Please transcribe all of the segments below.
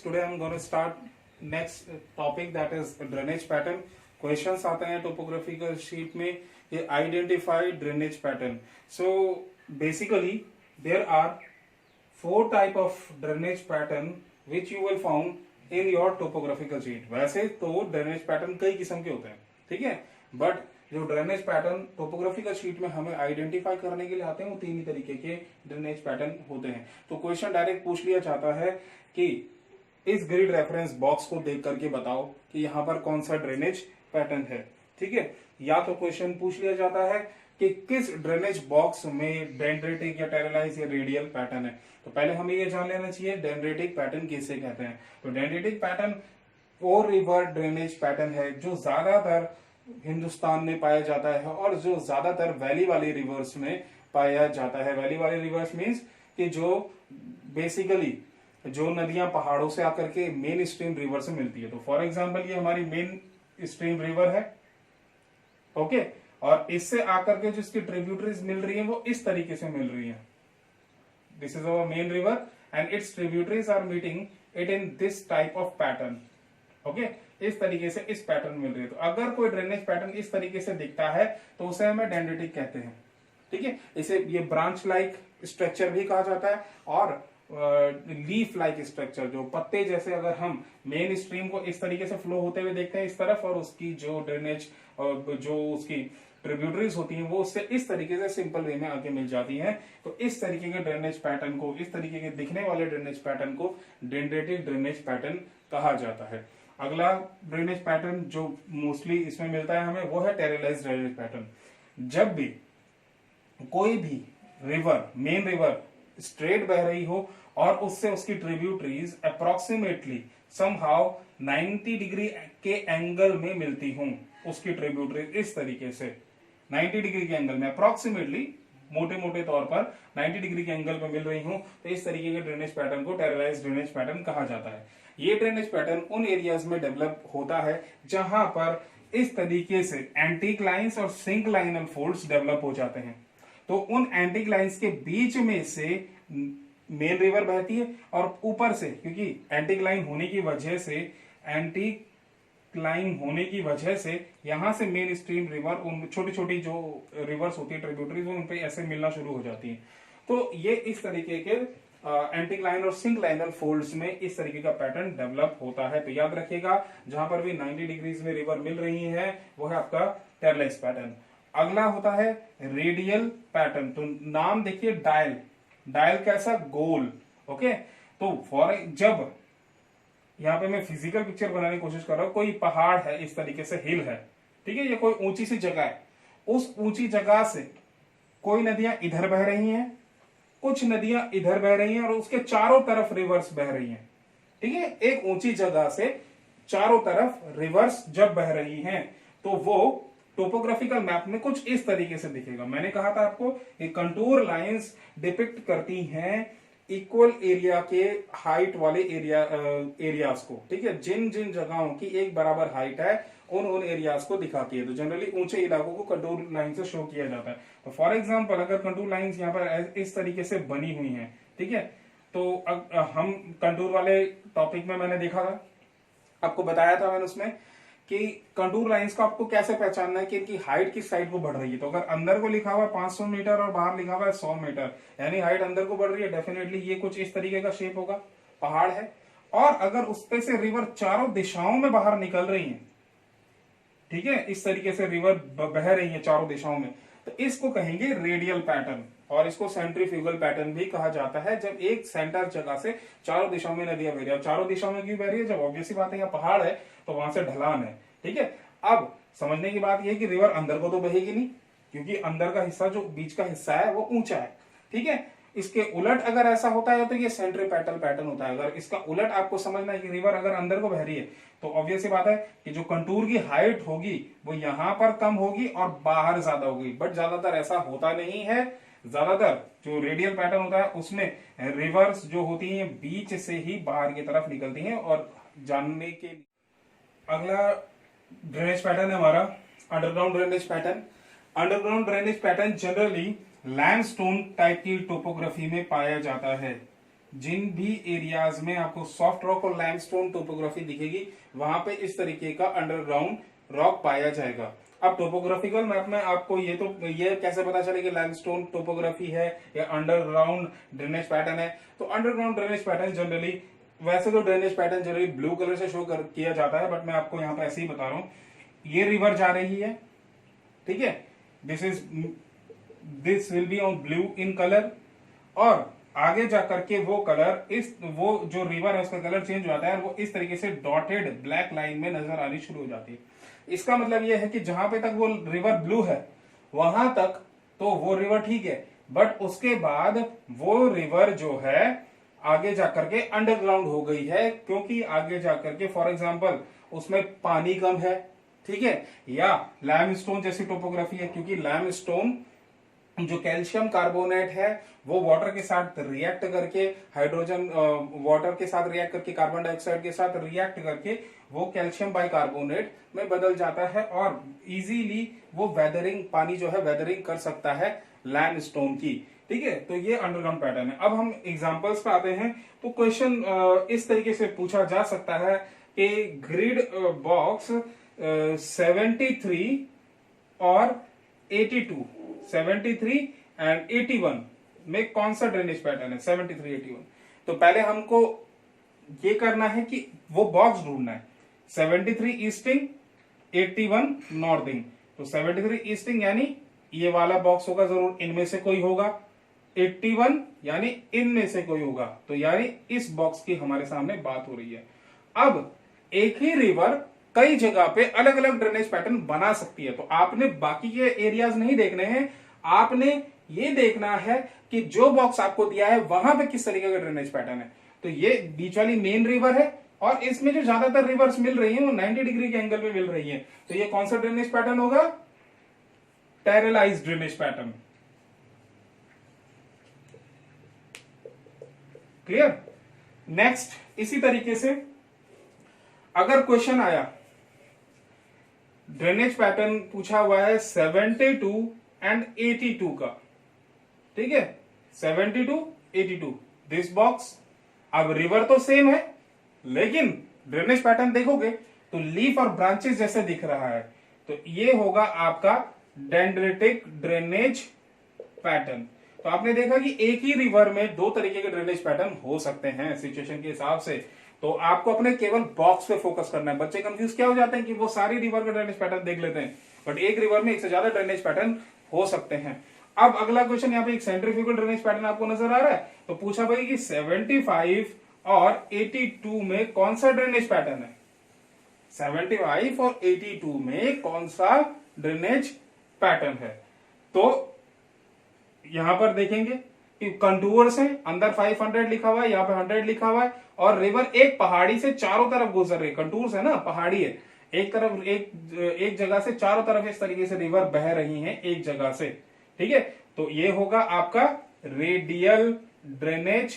today I'm going to start next topic, that is drainage pattern. Questions आते हैं topographical sheet में, ये identify drainage pattern. So basically there are 4 type of drainage pattern which you will found in your topographical sheet. वैसे तो drainage pattern कई किस्म के होते हैं, ठीक है, बट जो ड्रेनेज पैटर्न टोपोग्राफिकल शीट में हमें आइडेंटिफाई करने के लिए आते हैं वो 3 ही तरीके के ड्रेनेज पैटर्न होते हैं. तो क्वेश्चन डायरेक्ट पूछ लिया जाता है कि इस ग्रिड रेफरेंस बॉक्स को देख करके बताओ कि यहाँ पर कौन सा ड्रेनेज पैटर्न है, ठीक है. या तो क्वेश्चन पूछ लिया जाता है कि किस ड्रेनेज बॉक्स में डेंड्रेटिक या टेरेलाइज या रेडियल पैटर्न है. तो पहले हमें ये जान लेना चाहिए डेंड्रेटिक पैटर्न किसे कहते हैं. तो डेंड्रेटिक पैटर्न वो रिवर ड्रेनेज पैटर्न है जो ज्यादातर हिंदुस्तान में पाया जाता है और जो ज्यादातर वैली वाली रिवर्स में पाया जाता है. वैली वाली रिवर्स मीन्स कि जो बेसिकली जो नदियां पहाड़ों से आकर के मेन स्ट्रीम रिवर से मिलती है. तो फॉर एग्जांपल ये हमारी मेन स्ट्रीम रिवर है, ओके, और इससे आकर के जो इसकी ट्रिब्यूटरीज मिल रही है वो इस तरीके से मिल रही है. This is our main river and it's tributaries are meeting it in this type of pattern. Okay, इस तरीके से इस पैटर्न मिल रही है. तो अगर कोई ड्रेनेज पैटर्न इस तरीके से दिखता है तो उसे हमें डेंड्रेटिक कहते हैं, ठीक है. इसे ये ब्रांच लाइक स्ट्रक्चर भी कहा जाता है और लीफ लाइक स्ट्रक्चर, जो पत्ते जैसे अगर हम मेन स्ट्रीम को इस तरीके से फ्लो होते हुए देखते हैं इस तरफ और उसकी जो ड्रेनेज जो उसकी ट्रिब्यूटरीज होती हैं वो उससे इस तरीके से सिंपल वे में आगे मिल जाती हैं. तो इस तरीके के ड्रेनेज पैटर्न को, इस तरीके के दिखने वाले ड्रेनेज पैटर्न को डेंड्रेटिक ड्रेनेज पैटर्न कहा जाता है. अगला ड्रेनेज पैटर्न जो मोस्टली इसमें मिलता है हमें वो है टेरेलाइज ड्रेनेज पैटर्न. जब भी कोई भी रिवर, मेन रिवर स्ट्रेट बह रही हो और उससे उसकी ट्रिब्यूटरीज अप्रोक्सीमेटली समहाउ 90 डिग्री के एंगल में मिलती हूं, उसकी ट्रिब्यूटरीज इस तरीके से 90 डिग्री के एंगल में अप्रोक्सीमेटली मोटे मोटे तौर पर 90 डिग्री के एंगल में मिल रही हूं, तो इस तरीके के ड्रेनेज पैटर्न को टेरेलाइज ड्रेनेज पैटर्न कहा जाता है. ये ड्रेनेज पैटर्न उन एरियाज में डेवलप होता है जहां पर इस तरीके से एंटीक्लाइंस और सिंक्लाइनल फोल्ड्स डेवलप हो जाते हैं. तो उन एंटीक्लाइंस के बीच में से मेन रिवर बहती है और ऊपर से, क्योंकि एंटीक्लाइन होने की वजह से यहां से मेन स्ट्रीम रिवर, उन छोटी छोटी जो रिवर्स होती है ट्रिब्यूटरीज, उन पे ऐसे मिलना शुरू हो जाती है. तो ये इस तरीके के एंटीक्लाइन और सिंक्लाइनल फोल्ड्स में इस तरीके का पैटर्न डेवलप होता है. तो याद रखिएगा जहां पर भी 90 डिग्रीज में रिवर मिल रही है वो है आपका टेरेलाइज पैटर्न. अगला होता है रेडियल पैटर्न. तो नाम देखिए डायल, डायल कैसा, गोल. ओके, तो फॉर जब यहां पे मैं फिजिकल पिक्चर बनाने की कोशिश कर रहा हूं, कोई पहाड़ है इस तरीके से, हिल है, ठीक है, ये कोई ऊंची सी जगह है, उस ऊंची जगह से कोई नदियां इधर बह रही हैं, कुछ नदियां इधर बह रही हैं और उसके चारों तरफ रिवर्स बह रही हैं, ठीक है. एक ऊंची जगह से चारों तरफ रिवर्स जब बह रही हैं तो वो टोपोग्राफिकल मैप में कुछ इस तरीके से दिखेगा. मैंने कहा था आपको ये कंटूर लाइंस डिपिक्ट करती हैं इक्वल एरिया के हाइट वाले एरियाज को, ठीक है. जिन जिन जगहों की एक बराबर हाइट है उन एरियाज को दिखाती है. तो जनरली ऊंचे इलाकों को कंटूर लाइन से शो किया जाता है. तो फॉर एग्जांपल अगर कंटूर लाइंस यहाँ पर इस तरीके से बनी हुई हैं, ठीक है, तो हम कंटूर वाले टॉपिक में मैंने देखा था, आपको बताया था मैंने उसमें कि कंटूर लाइंस को आपको कैसे पहचानना है कि इनकी हाइट किस साइड को बढ़ रही है. तो अगर अंदर को लिखा हुआ है 500 मीटर और बाहर लिखा हुआ है 100 मीटर, यानी हाइट अंदर को बढ़ रही है, डेफिनेटली ये कुछ इस तरीके का शेप होगा, पहाड़ है. और अगर उस पे से रिवर चारों दिशाओं में बाहर निकल रही है, ठीक है, इस तरीके से रिवर बह रही है चारों दिशाओं में, तो इसको कहेंगे रेडियल पैटर्न. और इसको सेंट्रीफ्यूगल पैटर्न भी कहा जाता है जब एक सेंटर जगह से चारों दिशाओं में नदियां बह रही है. चारों दिशाओं में क्यों बह रही है? जब ऑब्वियसली बात है यहाँ पहाड़ है तो वहां से ढलान है, ठीक है. अब समझने की बात यह है कि रिवर अंदर को तो बहेगी नहीं, क्योंकि अंदर का हिस्सा जो बीच का हिस्सा है वो ऊंचा है, ठीक है. इसके उलट अगर ऐसा होता है तो ये सेंट्रीपेटल पैटर्न होता है. अगर इसका उलट आपको समझना है कि रिवर अगर अंदर को बह रही है तो ऑब्वियस सी बात है कि जो कंटूर की हाइट होगी वो यहां पर कम होगी और बाहर ज्यादा होगी. बट ज्यादातर ऐसा होता नहीं है. ज्यादातर जो रेडियल पैटर्न होता है उसमें रिवर्स जो होती हैं बीच से ही बाहर की तरफ निकलती हैं. और जानने के अगला ड्रेनेज पैटर्न है हमारा underground drainage pattern. Underground drainage pattern generally Lansdowne type की टोपोग्राफी में पाया जाता है. जिन भी एरियाज में आपको सॉफ्ट रॉक और लाइमस्टोन टोपोग्राफी दिखेगी वहां पे इस तरीके का अंडरग्राउंड रॉक पाया जाएगा। अब टोपोग्राफिकल मैप में आपको ये कैसे पता चले कि लाइमस्टोन टोपोग्राफी है या अंडरग्राउंड ड्रेनेज पैटर्न है? तो अंडरग्राउंड ड्रेनेज पैटर्न जनरली, वैसे तो drainage pattern generally blue colour से किया जाता है, बट मैं आपको यहाँ पे ऐसे ही बता रहा हूँ। ये रिवर जा रही है, ठीक है, this will be on blue in colour, और आगे जाकर के वो जो रिवर है उसका कलर चेंज हो जाता है और वो इस तरीके से डॉटेड ब्लैक लाइन में नजर आनी शुरू हो जाती है। इसका मतलब ये है कि जहां पे तक वो रिवर ब्लू है वहां तक तो वो रिवर ठीक है, बट उसके बाद वो रिवर जो है आगे जाकर के अंडरग्राउंड हो गई है, क्योंकि आगे जाकर के फॉर एग्जांपल उसमें पानी कम है, ठीक है, या लाइमस्टोन जैसी टोपोग्राफी है, क्योंकि लाइमस्टोन जो कैल्शियम कार्बोनेट है वो वाटर के साथ रिएक्ट करके हाइड्रोजन वाटर के साथ रिएक्ट करके कार्बन डाइऑक्साइड के साथ रिएक्ट करके वो कैल्शियम बाइकार्बोनेट में बदल जाता है और इजीली वो वेदरिंग, पानी जो है वेदरिंग कर सकता है लाइमस्टोन की, ठीक है। तो ये अंडरग्राउंड पैटर्न है। अब हम एग्जांपल्स पे आते हैं। तो क्वेश्चन इस तरीके से पूछा जा सकता है कि ग्रिड बॉक्स 73 और 82, 73 एंड 81 में कौन सा ड्रेनेज पैटर्न है? 73, 81। तो पहले हमको ये करना है कि वो बॉक्स ढूंढना है। 73 ईस्टिंग, 81 नॉर्थिंग। तो 73 ईस्टिंग यानी ये वाला बॉक्स होगा जरूर, इनमें से कोई होगा। 81 यानी इनमें से कोई होगा, तो यानी इस बॉक्स की हमारे सामने बात हो रही है। अब एक ही रिवर कई जगह पे अलग अलग ड्रेनेज पैटर्न बना सकती है, तो आपने बाकी के एरियाज नहीं देखने हैं, आपने ये देखना है कि जो बॉक्स आपको दिया है वहां पे किस तरीके का ड्रेनेज पैटर्न है। तो ये बीच वाली मेन रिवर है और इसमें जो ज्यादातर रिवर्स मिल रही है वो 90 डिग्री के एंगल पे मिल रही है, तो ये कौन सा ड्रेनेज पैटर्न होगा? टेरलाइज ड्रेनेज पैटर्न। क्लियर? नेक्स्ट, इसी तरीके से अगर क्वेश्चन आया, ड्रेनेज पैटर्न पूछा हुआ है 72 एंड 82 का, ठीक है, 72, 82 दिस बॉक्स। अब रिवर तो सेम है लेकिन ड्रेनेज पैटर्न देखोगे तो लीफ और ब्रांचेस जैसे दिख रहा है, तो ये होगा आपका डेंड्रिटिक ड्रेनेज पैटर्न। तो आपने देखा कि एक ही रिवर में दो तरीके के ड्रेनेज पैटर्न हो सकते हैं सिचुएशन के हिसाब से, तो आपको अपने केवल बॉक्स पे फोकस करना है। बच्चे कंफ्यूज क्या हो जाते हैं कि वो सारी रिवर का ड्रेनेज पैटर्न देख लेते हैं, बट एक रिवर में एक से ज्यादा ड्रेनेज पैटर्न हो सकते हैं। अब अगला क्वेश्चन, यहाँ पे एक सेंट्रीफ्यूगल ड्रेनेज पैटर्न आपको नजर आ रहा है, तो पूछा भाई कि 75 और 82 में कौन सा ड्रेनेज पैटर्न है? 75 और 82 में कौन सा ड्रेनेज पैटर्न है? तो यहां पर देखेंगे कि कंटूर्स है, अंदर 500 लिखा हुआ है, यहाँ पे 100 लिखा हुआ है, और रिवर एक पहाड़ी से चारों तरफ गुजर रही है। कंटूर्स है ना, पहाड़ी है, एक तरफ एक जगह से चारों तरफ इस तरीके से रिवर बह रही है एक जगह से, ठीक है। तो ये होगा आपका रेडियल ड्रेनेज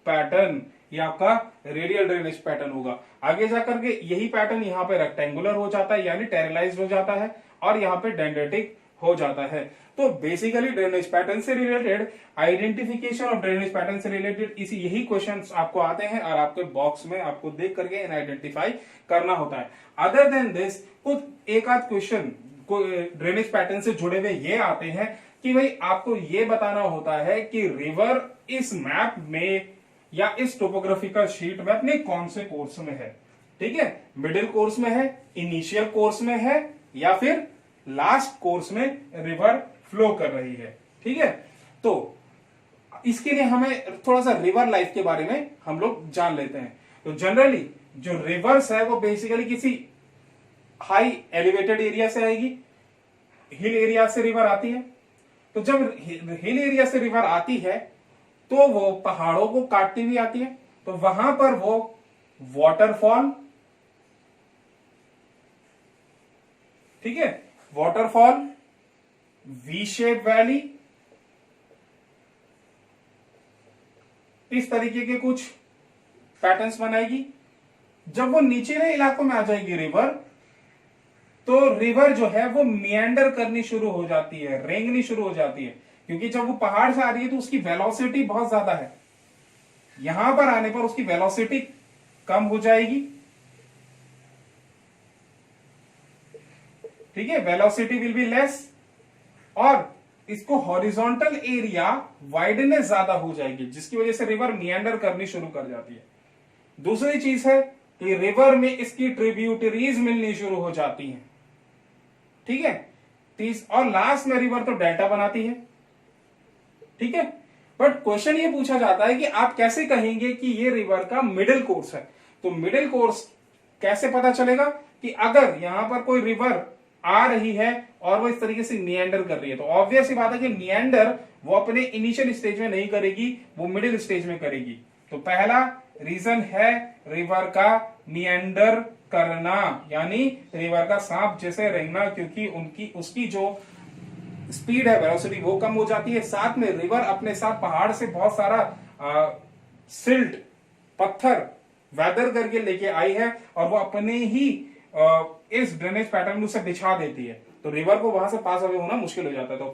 पैटर्न, ये आपका रेडियल ड्रेनेज पैटर्न होगा। आगे जाकर के यही पैटर्न यहाँ पे रेक्टेंगुलर हो जाता है यानी टेरलाइज्ड हो जाता है, और यहाँ पे डेंड्रिटिक हो जाता है। तो बेसिकली ड्रेनेज पैटर्न से related, identification of drainage pattern से रिलेटेड यही क्वेश्चंस आपको आते हैं और आपके बॉक्स में आपको देख करके इन आइडेंटिफाई करना होता है। अदर देन दिस कुछ एक आध क्वेश्चन ड्रेनेज पैटर्न से जुड़े हुए ये आते हैं कि भाई आपको ये बताना होता है कि रिवर इस मैप में या इस टोपोग्राफिकल शीट में अपने कौन से कोर्स में है, ठीक है, मिडिल कोर्स में है, इनिशियल कोर्स में है, या फिर लास्ट कोर्स में रिवर फ्लो कर रही है, ठीक है। तो इसके लिए हमें थोड़ा सा रिवर लाइफ के बारे में हम लोग जान लेते हैं। तो जनरली जो रिवर्स है वो बेसिकली किसी हाई एलिवेटेड एरिया से आएगी, हिल एरिया से रिवर आती है। तो जब हिल एरिया से रिवर आती है तो वो पहाड़ों को काटती हुई आती है, तो वहां पर वो वाटरफॉल, ठीक है, वाटरफॉल, वी शेप वैली, इस तरीके के कुछ पैटर्न्स बनाएगी। जब वो निचले इलाकों में आ जाएगी रिवर, तो रिवर जो है वो मिएंडर करनी शुरू हो जाती है, रेंगनी शुरू हो जाती है, क्योंकि जब वो पहाड़ से आ रही है तो उसकी वेलोसिटी बहुत ज्यादा है, यहां पर आने पर उसकी वेलोसिटी कम हो जाएगी, ठीक है, वेलोसिटी विल बी लेस, और इसको हॉरिजॉन्टल एरिया वाइडनेस ज्यादा हो जाएगी, जिसकी वजह से रिवर मिएंडर करनी शुरू कर जाती है। दूसरी चीज है कि रिवर में इसकी ट्रिब्यूटरीज मिलनी शुरू हो जाती हैं, ठीक है। और लास्ट में रिवर तो डेल्टा बनाती है, ठीक है। बट क्वेश्चन ये पूछा जाता है कि आप कैसे कहेंगे कि ये रिवर का मिडिल कोर्स है। तो मिडिल कोर्स कैसे पता चलेगा कि अगर यहां पर कोई रिवर आ रही है और वो इस तरीके से मिएंडर कर रही है, तो ऑब्वियस ही बात है कि मिएंडर वो अपने इनिशियल स्टेज में नहीं करेगी, वो मिडिल स्टेज में करेगी। तो पहला रीजन है रिवर का मिएंडर करना, यानी रिवर का सांप जैसे रेंगना, क्योंकि उसकी जो स्पीड है, वेलोसिटी, वो कम हो जाती है। साथ में रिवर अपने साथ पहाड़ से बहुत सारा सिल्ट, पत्थर वेदर करके लेके आई है, और वो अपने ही इस ड्रेनेज पैटर्न में उसे बिछा देती है, तो रिवर को वहां से पास अवे होना मुश्किल हो जाता है। तो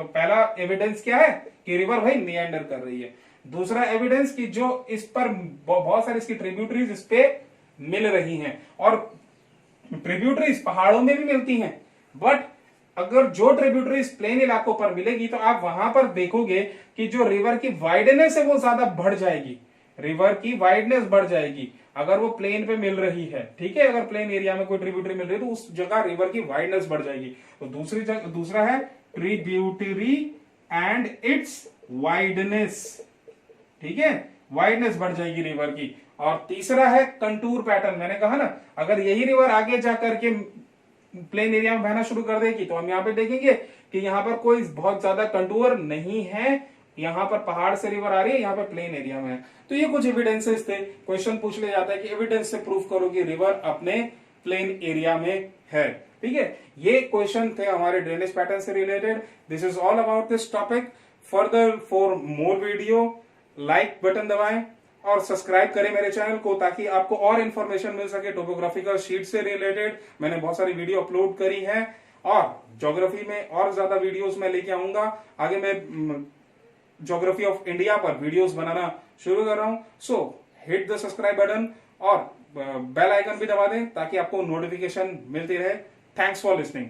पहला एविडेंस क्या है कि रिवर भाई मिएंडर कर रही है। दूसरा एविडेंस कि जो इस पर बहुत सारी इसकी ट्रिब्यूटरीज इस पे मिल रही हैं, और ट्रिब्यूटरीज पहाड़ों में भी मिलती हैं, बट अगर जो ट्रिब्यूटरीज प्लेन इलाकों पर मिलेगी तो आप वहां पर देखोगे कि जो रिवर की वाइडनेस है वो ज्यादा बढ़ जाएगी, रिवर की वाइडनेस बढ़ जाएगी अगर वो प्लेन पे मिल रही है, ठीक है। अगर प्लेन एरिया में कोई ट्रिब्यूटरी मिल रही है तो उस जगह रिवर की वाइडनेस बढ़ जाएगी। तो दूसरा है ट्रिब्यूटरी एंड इट्स वाइडनेस, ठीक है, वाइडनेस बढ़ जाएगी रिवर की। और तीसरा है कंटूर पैटर्न। मैंने कहा ना, अगर यही रिवर आगे जाकर के प्लेन एरिया में बहना शुरू कर देगी तो हम यहाँ पे देखेंगे कि यहाँ पर कोई बहुत ज्यादा कंटूर नहीं है, यहाँ पर पहाड़ से रिवर आ रही है, यहाँ पर प्लेन एरिया में है। तो ये कुछ एविडेंसेस थे। क्वेश्चन पूछ ले जाता है कि एविडेंस से प्रूफ करो कि रिवर अपने प्लेन एरिया में है, ठीक है। ये क्वेश्चन थे हमारे ड्रेनेज पैटर्न से related. This is all about this topic. Further for more video like button दबाएं और सब्सक्राइब करें मेरे चैनल को, ताकि आपको और इन्फॉर्मेशन मिल सके टोपोग्राफिकल शीट से रिलेटेड। मैंने बहुत सारी वीडियो अपलोड करी है, और ज्योग्राफी में और ज्यादा वीडियोस मैं लेके आऊंगा। आगे मैं ज्योग्राफी ऑफ इंडिया पर वीडियोस बनाना शुरू कर रहा हूं। सो हिट द सब्सक्राइब बटन और बेल आइकन भी दबा दें ताकि आपको नोटिफिकेशन मिलती रहे। Thanks for listening.